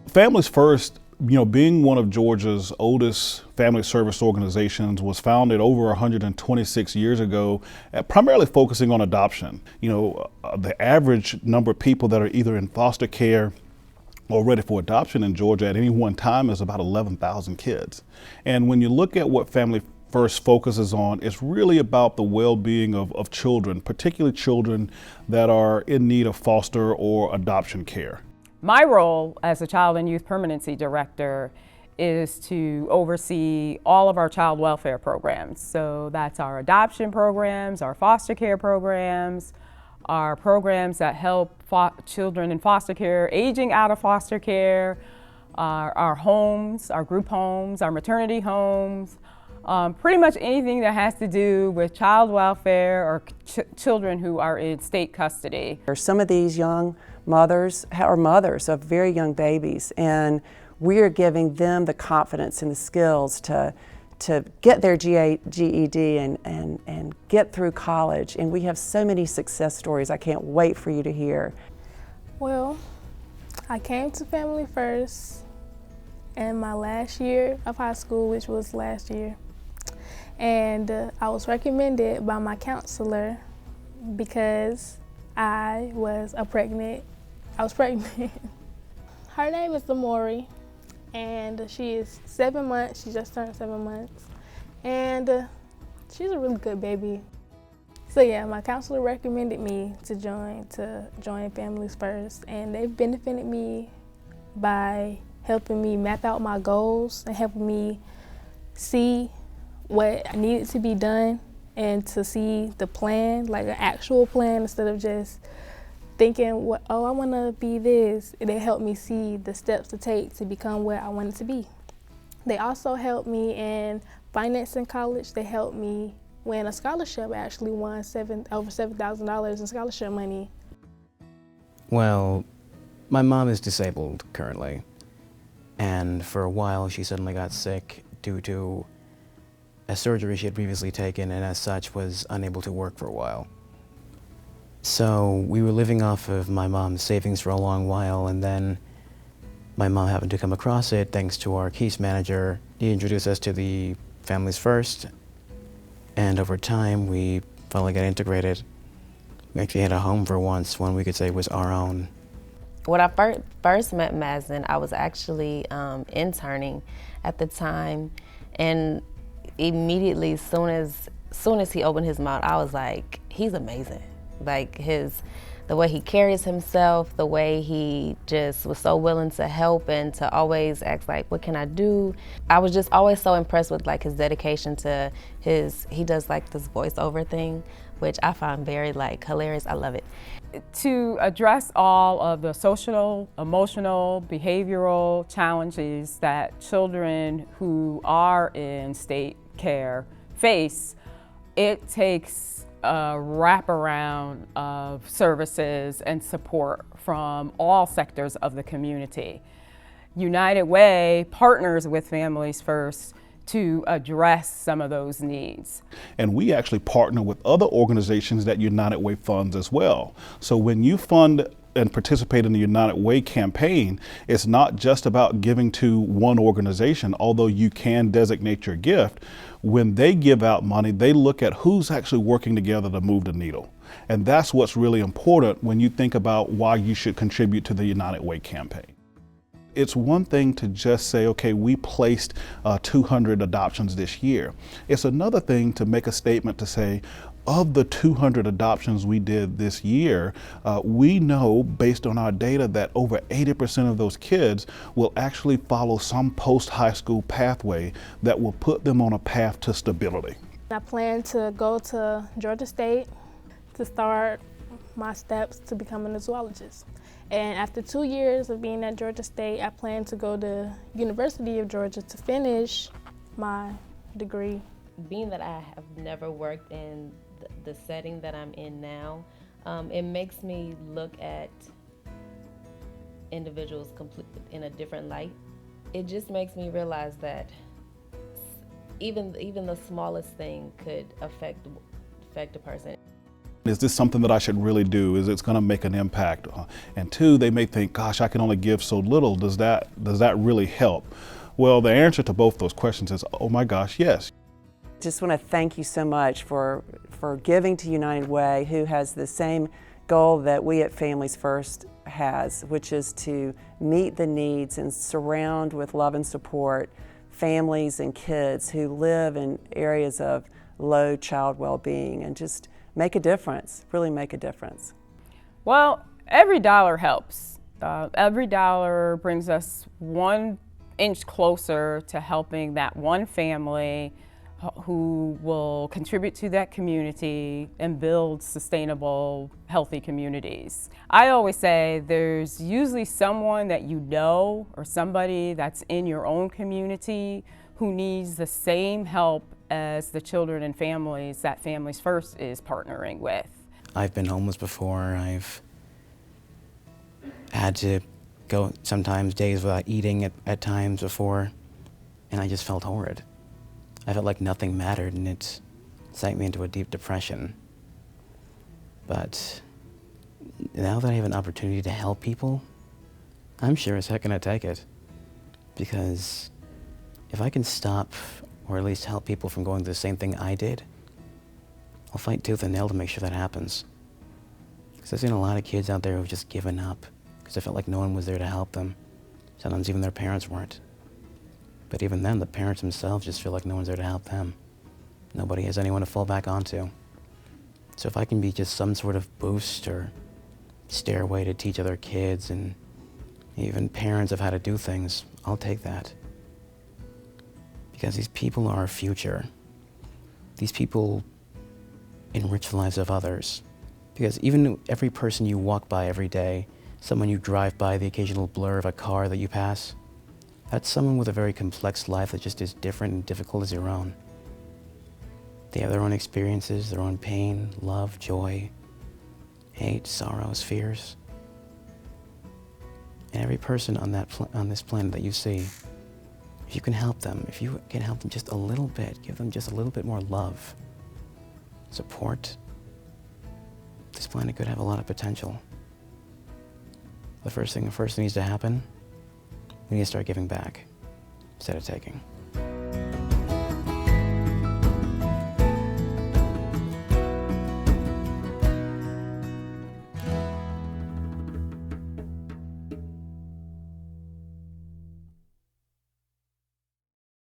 Families First, being one of Georgia's oldest family service organizations, was founded over 126 years ago, primarily focusing on adoption. The average number of people that are either in foster care or ready for adoption in Georgia at any one time is about 11,000 kids. And when you look at what Family First focuses on, it's really about the well-being of children, particularly children that are in need of foster or adoption care. My role as a Child and Youth Permanency Director is to oversee all of our child welfare programs. So that's our adoption programs, our foster care programs, our programs that help children in foster care, aging out of foster care, our homes, our group homes, our maternity homes, pretty much anything that has to do with child welfare or children who are in state custody. Some of these young mothers are mothers of very young babies, and we are giving them the confidence and the skills to get their GED and get through college. And we have so many success stories I can't wait for you to hear. Well, I came to Family First in my last year of high school, which was last year. And I was recommended by my counselor because I was pregnant. Her name is Aubrey, and she is 7 months. She just turned 7 months. And she's a really good baby. So yeah, my counselor recommended me to join Families First, and they've benefited me by helping me map out my goals and helping me see what needed to be done and to see the plan, like an actual plan, instead of just thinking, I want to be this. They helped me see the steps to take to become where I wanted to be. They also helped me in financing college. They helped me win a scholarship. I actually won over $7,000 in scholarship money. Well, my mom is disabled currently, and for a while she suddenly got sick due to a surgery she had previously taken, and as such was unable to work for a while. So we were living off of my mom's savings for a long while, and then my mom happened to come across it thanks to our case manager. He introduced us to the Families First, and over time we finally got integrated. We actually had a home for once, one we could say was our own. When I first met Mazin, I was actually interning at the time, and immediately, as soon as he opened his mouth, I was like, he's amazing. Like the way he carries himself, the way he just was so willing to help and to always ask like, what can I do? I was just always so impressed with like his dedication to he does like this voiceover thing, which I find very like hilarious. I love it. To address all of the social, emotional, behavioral challenges that children who are in state care face, it takes a wraparound of services and support from all sectors of the community. United Way partners with Families First to address some of those needs. And we actually partner with other organizations that United Way funds as well. So when you fund and participate in the United Way campaign, it's not just about giving to one organization, although you can designate your gift. When they give out money, they look at who's actually working together to move the needle. And that's what's really important when you think about why you should contribute to the United Way campaign. It's one thing to just say, okay, we placed 200 adoptions this year. It's another thing to make a statement to say, of the 200 adoptions we did this year, we know based on our data that over 80% of those kids will actually follow some post-high school pathway that will put them on a path to stability. I plan to go to Georgia State to start my steps to becoming a zoologist. And after 2 years of being at Georgia State, I plan to go to University of Georgia to finish my degree. Being that I have never worked in the setting that I'm in now, it makes me look at individuals completely in a different light. It just makes me realize that even the smallest thing could affect a person. Is this something that I should really do? Is it going to make an impact? And two, they may think, gosh, I can only give so little. Does that really help? Well, the answer to both those questions is, oh my gosh, yes. Just want to thank you so much for giving to United Way, who has the same goal that we at Families First has, which is to meet the needs and surround with love and support families and kids who live in areas of low child well-being, and just make a difference, really make a difference. Well, every dollar helps. Every dollar brings us 1 inch closer to helping that one family who will contribute to that community and build sustainable, healthy communities. I always say there's usually someone that you know or somebody that's in your own community who needs the same help as the children and families that Families First is partnering with. I've been homeless before. I've had to go sometimes days without eating at times before, and I just felt horrid. I felt like nothing mattered, and it sank me into a deep depression. But now that I have an opportunity to help people, I'm sure as heck gonna take it. Because if I can stop, or at least help people from going through the same thing I did, I'll fight tooth and nail to make sure that happens. Because I've seen a lot of kids out there who've just given up because they felt like no one was there to help them. Sometimes even their parents weren't. But even then, the parents themselves just feel like no one's there to help them. Nobody has anyone to fall back onto. So if I can be just some sort of boost or stairway to teach other kids and even parents of how to do things, I'll take that. Because these people are our future. These people enrich the lives of others. Because even every person you walk by every day, someone you drive by, the occasional blur of a car that you pass, that's someone with a very complex life that just is different and difficult as your own. They have their own experiences, their own pain, love, joy, hate, sorrows, fears. And every person on this planet that you see, if you can help them, if you can help them just a little bit, give them just a little bit more love, support, this planet could have a lot of potential. The first thing needs to happen, we need to start giving back instead of taking.